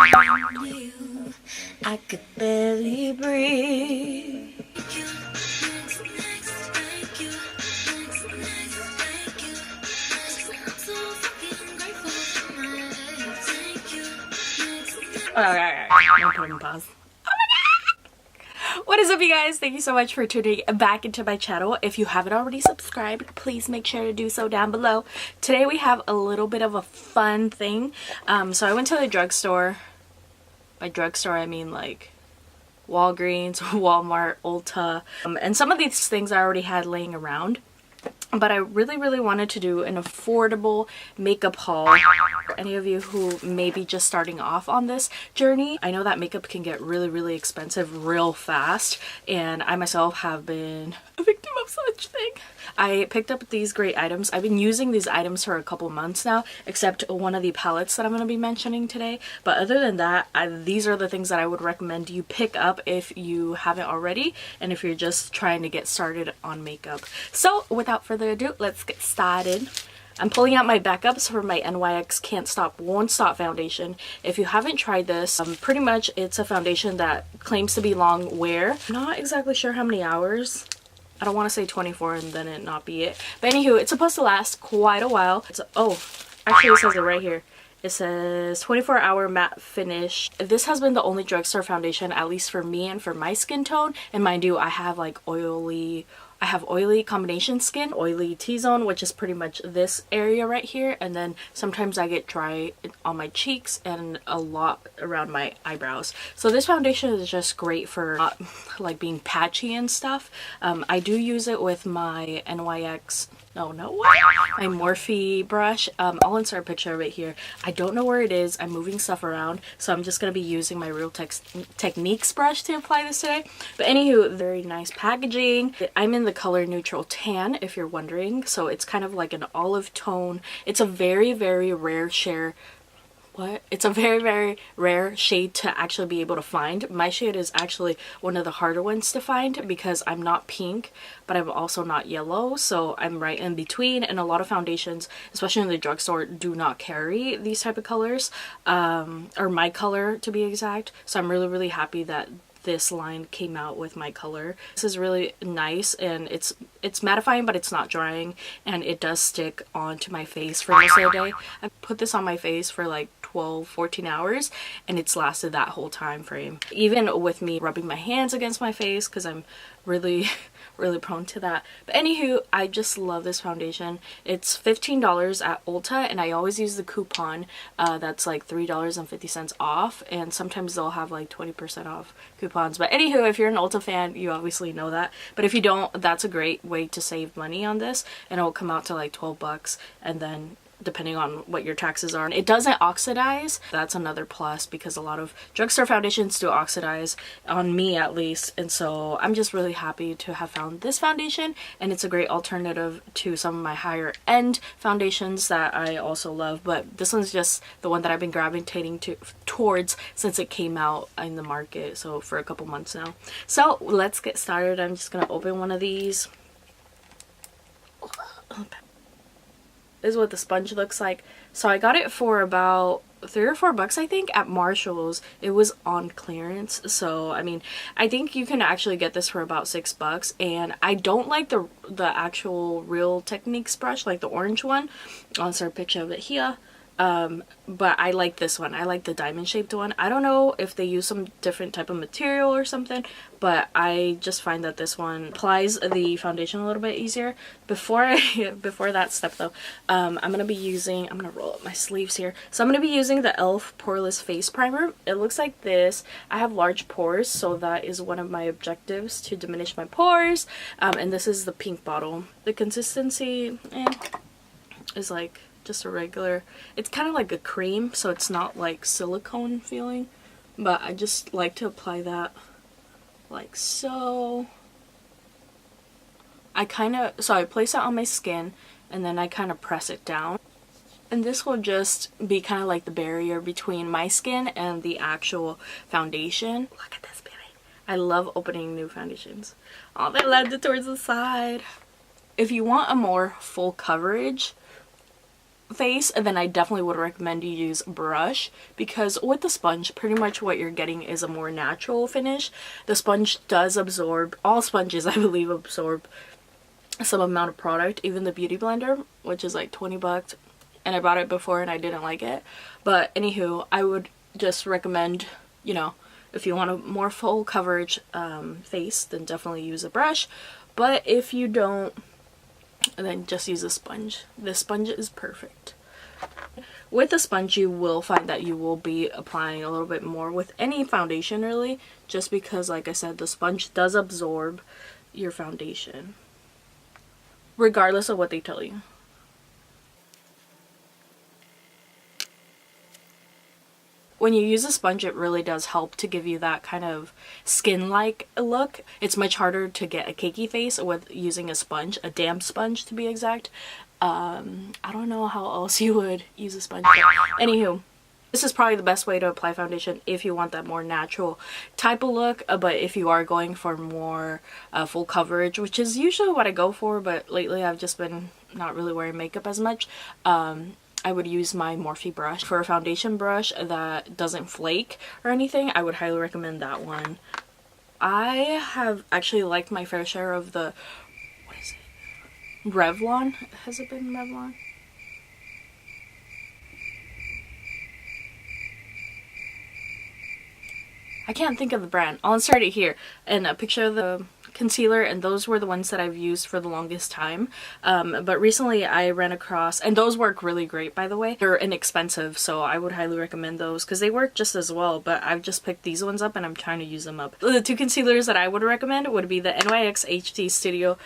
I could barely breathe. Alright, I'm putting on pause. What is up, you guys? Thank you so much for tuning back into my channel. If you haven't already subscribed, please make sure to do so down below. Today we have a little bit of a fun thing. So I went to the drugstore. By drugstore I mean like Walgreens, Walmart, Ulta, and some of these things I already had laying around. But I really wanted to do an affordable makeup haul for any of you who may be just starting off on this journey. I know that makeup can get really expensive real fast, and I myself have been a victim of such thing. I picked up these great items. I've been using these items for a couple months now, except one of the palettes that I'm going to be mentioning today. But other than that, these are the things that I would recommend you pick up if you haven't already, and if you're just trying to get started on makeup. So without further ado, let's get started. I'm pulling out my backups for my NYX Can't Stop Won't Stop foundation. If you haven't tried this, pretty much it's a foundation that claims to be long wear. I'm not exactly sure how many hours. I don't want to say 24 and then it not be it. But anywho, it's supposed to last quite a while. Oh, actually it says it right here. It says 24-hour matte finish. This has been the only drugstore foundation, at least for me and for my skin tone. And mind you, I have like oily combination skin, oily T-zone, which is pretty much this area right here, and then sometimes I get dry on my cheeks and a lot around my eyebrows. So this foundation is just great for not like being patchy and stuff. I do use it with my NYX, my MORPHE brush. I'll insert a picture of it here. I don't know where it is. I'm moving stuff around, so I'm just going to be using my Real Techniques brush to apply this today. But anywho, very nice packaging. I'm in the color neutral tan, if you're wondering, so it's kind of like an olive tone. It's a very rare share. It's a very rare shade to actually be able to find. My shade is actually one of the harder ones to find because I'm not pink, but I'm also not yellow, so I'm right in between. And a lot of foundations, especially in the drugstore, do not carry these type of colors, or my color to be exact. So I'm really happy that this line came out with my color. This is really nice, and it's mattifying, but it's not drying, and it does stick onto my face for most of the day. I put this on my face for like 12-14 hours, and it's lasted that whole time frame, even with me rubbing my hands against my face, because I'm really prone to that. But anywho, I just love this foundation. It's $15 at Ulta, and I always use the coupon that's like $3.50 off, and sometimes they'll have like 20% off coupons. But anywho, if you're an Ulta fan, you obviously know that. But if you don't, that's a great way to save money on this, and it'll come out to like 12 bucks, and then depending on what your taxes are. It doesn't oxidize. That's another plus, because a lot of drugstore foundations do oxidize, on me at least. And so I'm just really happy to have found this foundation, and it's a great alternative to some of my higher end foundations that I also love. But this one's just the one that I've been gravitating towards since it came out in the market, so for a couple months now. So let's get started. I'm just gonna open one of these. This is what the sponge looks like. So I got it for about $3 or $4 I think at Marshall's. It was on clearance, so I mean, I think you can actually get this for about $6. And I don't like the actual Real Techniques brush, like the orange one. I'll insert a picture of it here. But I like this one. I like the diamond shaped one. I don't know if they use some different type of material or something, but I just find that this one applies the foundation a little bit easier. Before that step though, I'm gonna roll up my sleeves here. So I'm gonna be using the E.L.F poreless face primer. It looks like this. I have large pores, so that is one of my objectives, to diminish my pores. And this is the pink bottle. The consistency is like just a regular, it's kind of like a cream, so it's not like silicone feeling, but I just like to apply that like so. I place it on my skin, and then I kind of press it down, and this will just be kind of like the barrier between my skin and the actual foundation. Look at this, baby. I love opening new foundations. Oh, they landed towards the side. If you want a more full coverage, face, then I definitely would recommend you use brush, because with the sponge pretty much what you're getting is a more natural finish. The sponge does absorb, all sponges I believe absorb some amount of product, even the beauty blender, which is like 20 bucks, and I bought it before and I didn't like it. But anywho, I would just recommend, you know, if you want a more full coverage face, then definitely use a brush. But if you don't, then just use a sponge. This sponge is perfect. With the sponge, you will find that you will be applying a little bit more with any foundation really, just because like I said, the sponge does absorb your foundation regardless of what they tell you. When you use a sponge, it really does help to give you that kind of skin-like look. It's much harder to get a cakey face with using a sponge, a damp sponge to be exact. I don't know how else you would use a sponge. Anywho, this is probably the best way to apply foundation if you want that more natural type of look. But if you are going for more full coverage, which is usually what I go for, but lately I've just been not really wearing makeup as much, I would use my Morphe brush. For a foundation brush that doesn't flake or anything, I would highly recommend that one. I have actually liked my fair share of the, what is it? Revlon? Has it been Revlon? I can't think of the brand. I'll insert it here. And a picture of the concealer, and those were the ones that I've used for the longest time. But recently I ran across, and those work really great by the way. They're inexpensive, so I would highly recommend those because they work just as well, but I've just picked these ones up and I'm trying to use them up. The two concealers that I would recommend would be the NYX HD Studio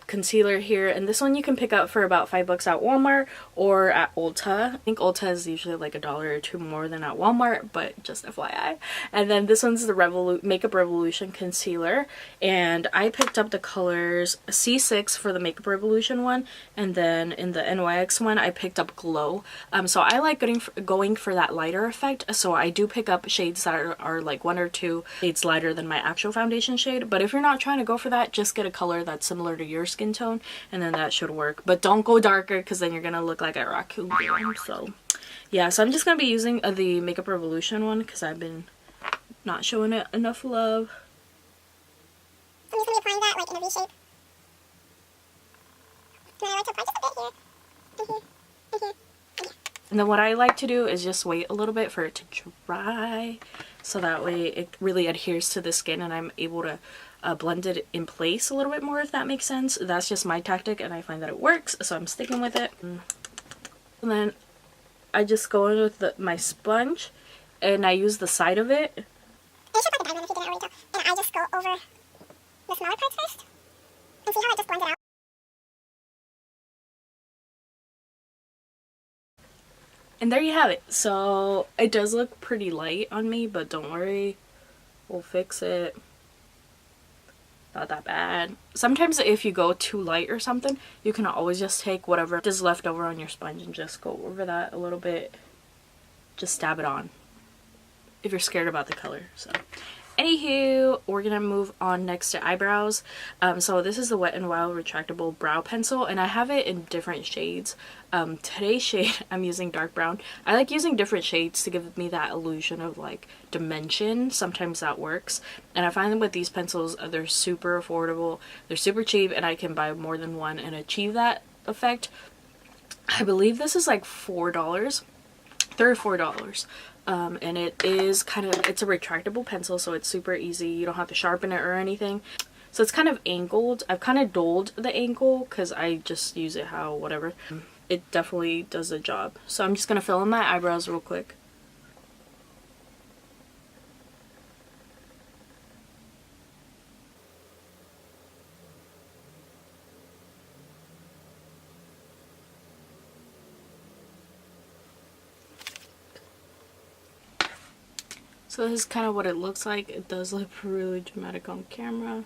concealer here, and this one you can pick up for about $5 at Walmart or at Ulta. I think Ulta is usually like $1 or $2 more than at Walmart, but just FYI. And then this one's the Makeup Revolution concealer, and I picked up the colors C6 for the Makeup Revolution one, and then in the NYX one I picked up Glow. So I like going for that lighter effect, so I do pick up shades that are like 1 or 2 shades lighter than my actual foundation shade. But if you're not trying to go for that, just get a color that's similar to your skin tone, and then that should work. But don't go darker because then you're gonna look like a raccoon girl. So yeah, so I'm just gonna be using the Makeup Revolution one because I've been not showing it enough love. I'm just going to be applying that like in a V shape. And I like to apply just a bit here. And then what I like to do is just wait a little bit for it to dry, so that way it really adheres to the skin and I'm able to blend it in place a little bit more, if that makes sense. That's just my tactic and I find that it works, so I'm sticking with it. And then I just go in with my sponge and I use the side of it. And you should apply the diamond if you didn't already tell. And I just go over the smaller parts first and see how it just blends it out. And there you have it. So it does look pretty light on me, but don't worry, we'll fix it. Not that bad. Sometimes if you go too light or something, you can always just take whatever is left over on your sponge and just go over that a little bit. Just dab it on if you're scared about the color. So anywho, we're gonna move on next to eyebrows. So this is the Wet n Wild retractable brow pencil, and I have it in different shades. Today's shade I'm using dark brown. I like using different shades to give me that illusion of like dimension. Sometimes that works, and I find that with these pencils they're super affordable, they're super cheap, and I can buy more than one and achieve that effect. I believe this is like $4, $3 or $4. And it is it's a retractable pencil, so it's super easy. You don't have to sharpen it or anything. So it's kind of angled. I've kind of dulled the angle because I just use it how whatever. It definitely does the job. So I'm just gonna fill in my eyebrows real quick. So this is kind of what it looks like. It does look really dramatic on camera.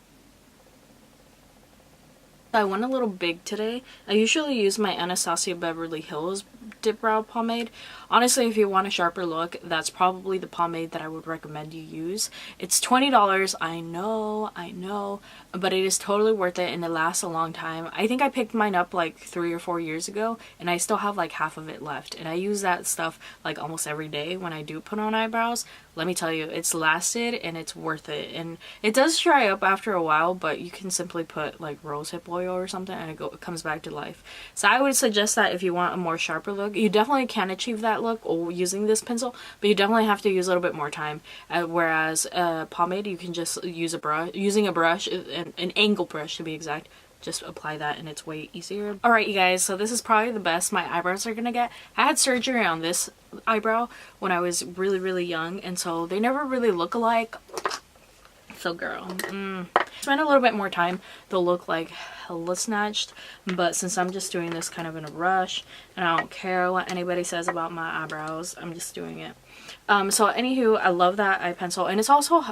I went a little big today. I usually use my Anastasia Beverly Hills lifted brow pomade. Honestly, if you want a sharper look, that's probably the pomade that I would recommend you use. It's $20. I know, but it is totally worth it and it lasts a long time. I think I picked mine up like 3 or 4 years ago and I still have like half of it left, and I use that stuff like almost every day when I do put on eyebrows. Let me tell you, it's lasted and it's worth it. And it does dry up after a while, but you can simply put like rosehip oil or something and it comes back to life. So I would suggest that if you want a more sharper look. You definitely can achieve that look using this pencil, but you definitely have to use a little bit more time. Whereas pomade, you can just use a brush, using a brush, an angle brush to be exact. Just apply that and it's way easier. Alright you guys, so this is probably the best my eyebrows are gonna get. I had surgery on this eyebrow when I was really young, and so they never really look alike. So girl, spend a little bit more time, they'll look like hella snatched, but since I'm just doing this kind of in a rush and I don't care what anybody says about my eyebrows, I'm just doing it. So anywho, I love that eye pencil, and it's also,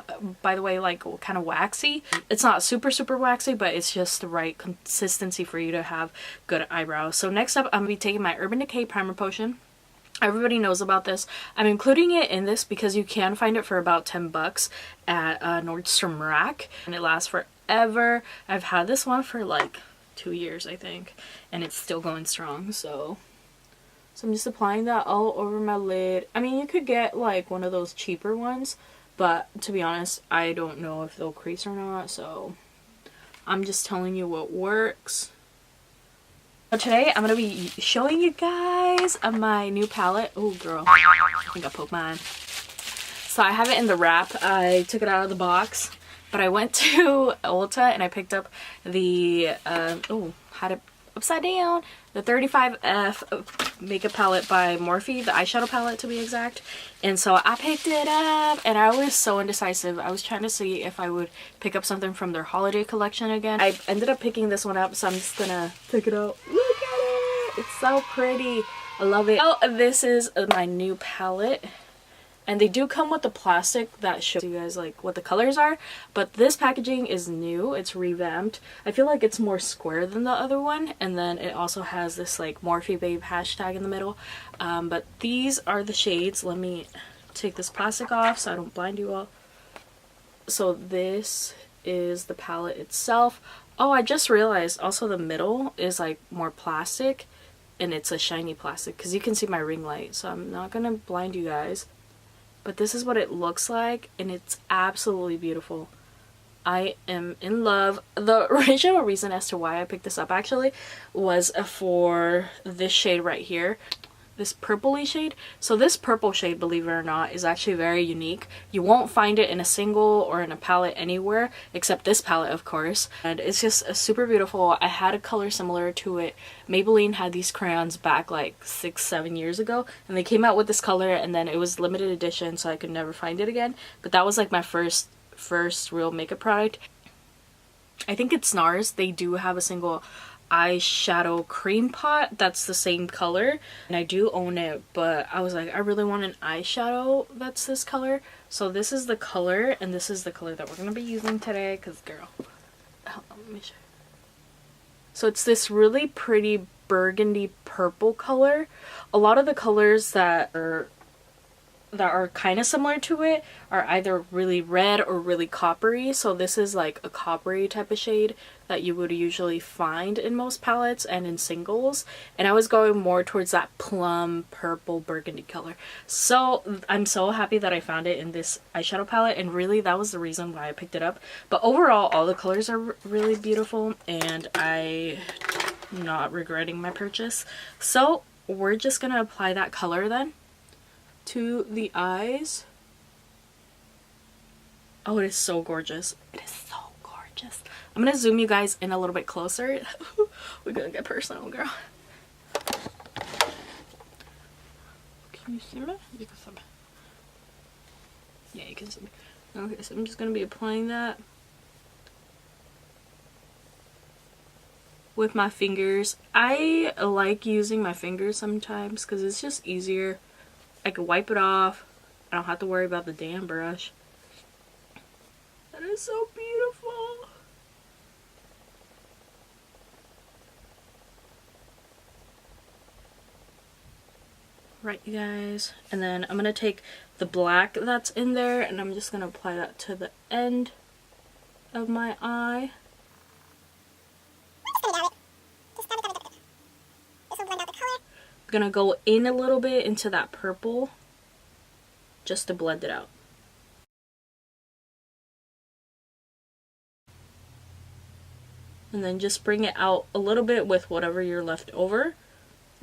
by the way, like kind of waxy. It's not super waxy, but it's just the right consistency for you to have good eyebrows. So next up, I'm gonna be taking my Urban Decay Primer Potion. Everybody knows about this. I'm including it in this because you can find it for about 10 bucks at Nordstrom Rack, and it lasts forever. I've had this one for like 2 years, I think, and it's still going strong. So I'm just applying that all over my lid. I mean, you could get like one of those cheaper ones, but to be honest, I don't know if they'll crease or not, so I'm just telling you what works. So today I'm going to be showing you guys my new palette. Oh girl, I think I poked mine. So I have it in the wrap. I took it out of the box, but I went to Ulta and I picked up the, had it upside down, the 35F makeup palette by Morphe, the eyeshadow palette to be exact. And so I picked it up and I was so indecisive. I was trying to see if I would pick up something from their holiday collection again. I ended up picking this one up, so I'm just gonna take it out. Look at it! It's so pretty. I love it. Oh, this is my new palette. And they do come with the plastic that shows you guys like what the colors are, but this packaging is new. It's revamped. I feel like it's more square than the other one, and then it also has this like Morphe Babe hashtag in the middle. But these are the shades. Let me take this plastic off so I don't blind you all. So this is the palette itself. Oh, I just realized also the middle is like more plastic, and it's a shiny plastic because you can see my ring light, so I'm not gonna blind you guys. But this is what it looks like, and it's absolutely beautiful. I am in love. The original reason as to why I picked this up actually was for this shade right here. This purpley shade. So this purple shade, believe it or not, is actually very unique. You won't find it in a single or in a palette anywhere except this palette, of course. And it's just super beautiful. I had a color similar to it. Maybelline had these crayons back like 6-7 years ago, and they came out with this color, and then it was limited edition, so I could never find it again. But that was like my first real makeup product. I think it's NARS. They do have a single eyeshadow cream pot that's the same color, and I do own it, but I was like, I really want an eyeshadow that's this color. So this is the color, and this is the color that we're gonna be using today, because girl, hold on, let me show you. So it's this really pretty burgundy purple color. A lot of the colors that are kind of similar to it are either really red or really coppery, so this is like a coppery type of shade that you would usually find in most palettes and in singles, and I was going more towards that plum purple burgundy color. So I'm so happy that I found it in this eyeshadow palette, and really that was the reason why I picked it up. But overall, all the colors are really beautiful, and I'm not regretting my purchase. So we're just gonna apply that color then to the eyes. Oh, it is so gorgeous. It is so gorgeous. I'm gonna zoom you guys in a little bit closer. We're gonna get personal, girl. Can you see me? You can see me. Yeah, you can see me. Okay, so I'm just gonna be applying that with my fingers. I like using my fingers sometimes because it's just easier. I can wipe it off. I don't have to worry about the damn brush. That is so beautiful. Right, you guys. And then I'm going to take the black that's in there and I'm just going to apply that to the end of my eye. I'm going to go in a little bit into that purple just to blend it out. And then just bring it out a little bit with whatever you're left over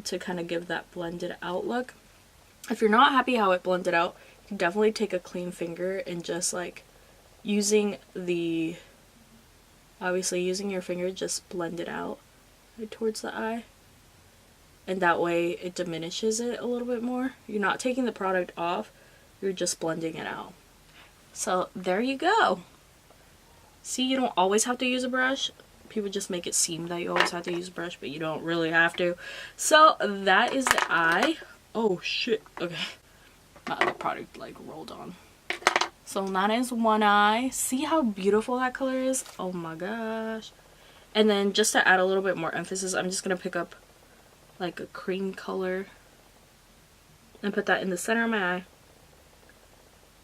to kind of give that blended out look. If you're not happy how it blended out, you can definitely take a clean finger and just like obviously using your finger, just blend it out right towards the eye. And that way it diminishes it a little bit more. You're not taking the product off, you're just blending it out. So there you go. See, you don't always have to use a brush. People just make it seem that you always have to use a brush, but you don't really have to. So that is the eye. Oh shit, okay. My other product like rolled on. So that is one eye. See how beautiful that color is? Oh my gosh. And then just to add a little bit more emphasis, I'm just gonna pick up like a cream color and put that in the center of my eye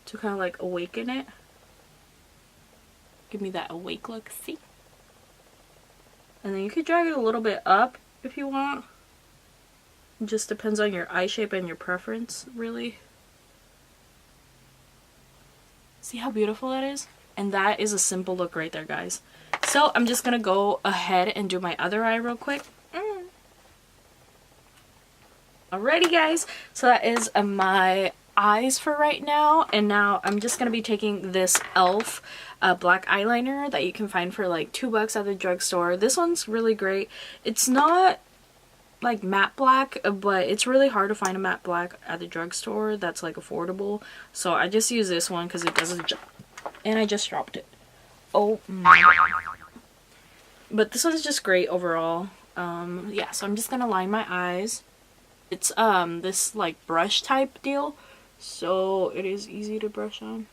to kind of like awaken it. Give me that awake look, see? And then you could drag it a little bit up if you want. It just depends on your eye shape and your preference, really. See how beautiful that is? And that is a simple look right there, guys. So I'm just gonna go ahead and do my other eye real quick. Alrighty, guys. So that is my eyes for right now, and now I'm just gonna be taking this E.L.F. Black eyeliner that you can find for like $2 at the drugstore. This one's really great. It's not like matte black, but it's really hard to find a matte black at the drugstore that's like affordable, so I just use this one because it doesn't and I just dropped it. Oh my. But this one's just great overall. Yeah, so I'm just gonna line my eyes. It's this like brush type deal, so it is easy to brush on.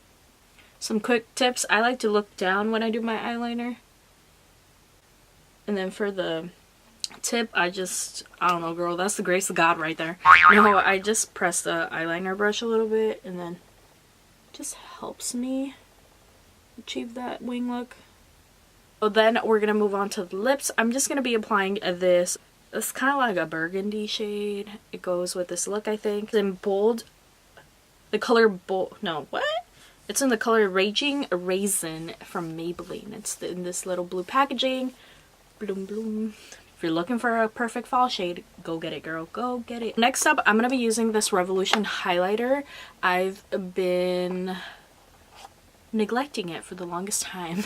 Some quick tips: I like to look down when I do my eyeliner, and then for the tip, I don't know, girl, that's the grace of God right there. No, I just press the eyeliner brush a little bit, and then it just helps me achieve that wing look. So then we're gonna move on to the lips. I'm just gonna be applying this. It's kind of like a burgundy shade. It goes with this look, I think. It's in bold. The color bold. No, what? It's in the color Raging Raisin from Maybelline. It's in this little blue packaging. Bloom, bloom. If you're looking for a perfect fall shade, go get it, girl. Go get it. Next up, I'm going to be using this Revolution highlighter. I've been neglecting it for the longest time.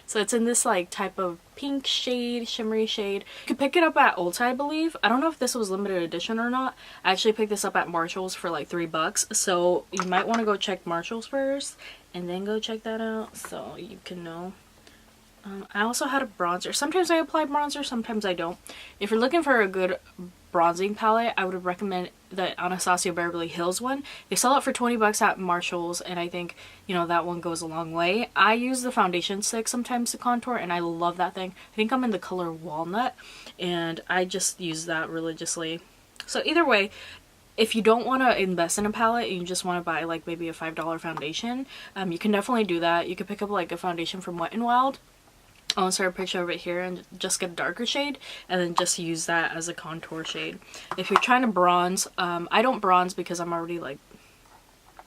So it's in this like type of pink shade, shimmery shade. You can pick it up at Ulta, I believe. I don't know if this was limited edition or not. I actually picked this up at Marshall's for like $3, so you might want to go check Marshall's first and then go check that out so you can know. I also had a bronzer. Sometimes I apply bronzer, sometimes I don't. If you're looking for a good bronzing palette, I would recommend the Anastasia Beverly Hills one. They sell it for $20 at Marshall's, and I think, you know, that one goes a long way. I use the foundation stick sometimes to contour, and I love that thing. I think I'm in the color Walnut, and I just use that religiously. So either way, if you don't want to invest in a palette and you just want to buy like maybe a $5 foundation, you can definitely do that. You could pick up like a foundation from Wet n Wild. I'll insert a picture of it here and just get a darker shade and then just use that as a contour shade. If you're trying to bronze, I don't bronze because I'm already like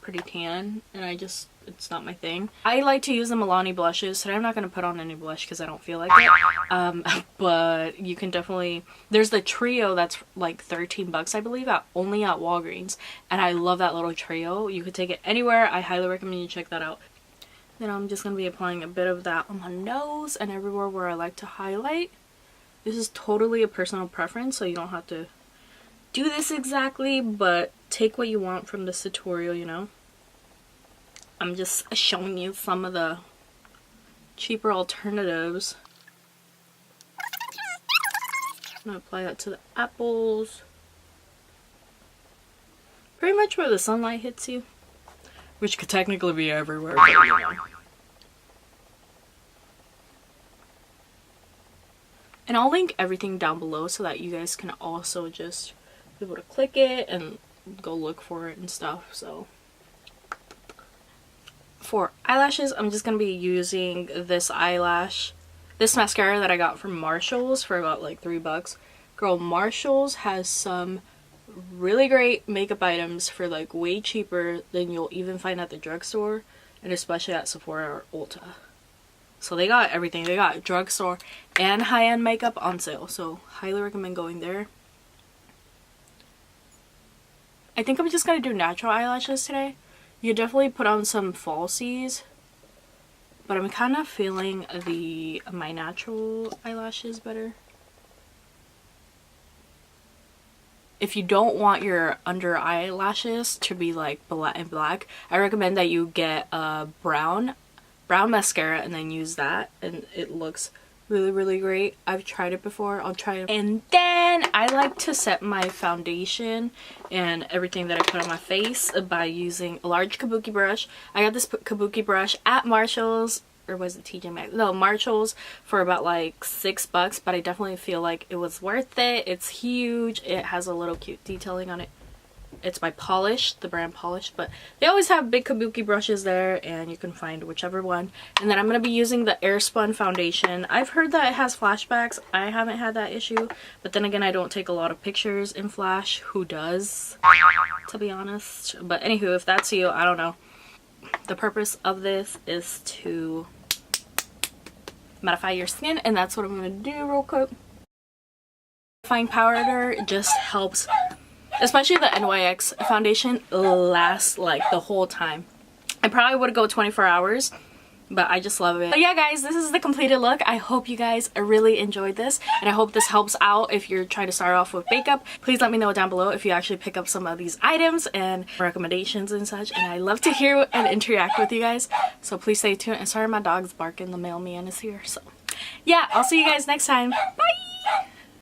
pretty tan and it's not my thing. I like to use the Milani blushes. Today I'm not going to put on any blush because I don't feel like it. But you can definitely, there's the trio that's like $13 I believe only at Walgreens, and I love that little trio. You could take it anywhere. I highly recommend you check that out. Then I'm just going to be applying a bit of that on my nose and everywhere where I like to highlight. This is totally a personal preference, so you don't have to do this exactly, but take what you want from this tutorial, you know. I'm just showing you some of the cheaper alternatives. I'm going to apply that to the apples. Pretty much where the sunlight hits you. Which could technically be everywhere, but you know. And I'll link everything down below so that you guys can also just be able to click it and go look for it and stuff. So for eyelashes, I'm just gonna be using this mascara that I got from Marshall's for about like $3. Girl, Marshall's has some really great makeup items for like way cheaper than you'll even find at the drugstore, and especially at Sephora or Ulta. So they got everything. They got drugstore and high-end makeup on sale, so highly recommend going there. I think I'm just gonna do natural eyelashes today. You definitely put on some falsies, but I'm kind of feeling my natural eyelashes better. If you don't want your under eyelashes to be like black, I recommend that you get a brown mascara and then use that, and it looks really great. I've tried it before. I'll try it. And then I like to set my foundation and everything that I put on my face by using a large kabuki brush. I got this kabuki brush at Marshall's, or was it TJ Maxx? No, Marshall's, for about like $6, but I definitely feel like it was worth it. It's huge. It has a little cute detailing on it. It's by Polish, the brand Polish, but they always have big kabuki brushes there, and you can find whichever one. And then I'm going to be using the Airspun foundation. I've heard that it has flashbacks. I haven't had that issue, but then again, I don't take a lot of pictures in flash. Who does, to be honest? But anywho, if that's you, I don't know. The purpose of this is to mattify your skin, and that's what I'm going to do real quick. Mattifying powder just helps, especially the NYX foundation, lasts like the whole time. I probably would go 24 hours, but I just love it. But yeah guys, this is the completed look. I hope you guys really enjoyed this, and I hope this helps out if you're trying to start off with makeup. Please let me know down below if you actually pick up some of these items and recommendations and such, and I love to hear and interact with you guys, so please stay tuned. And sorry, my dog's barking, the mailman is here. So yeah, I'll see you guys next time. Bye!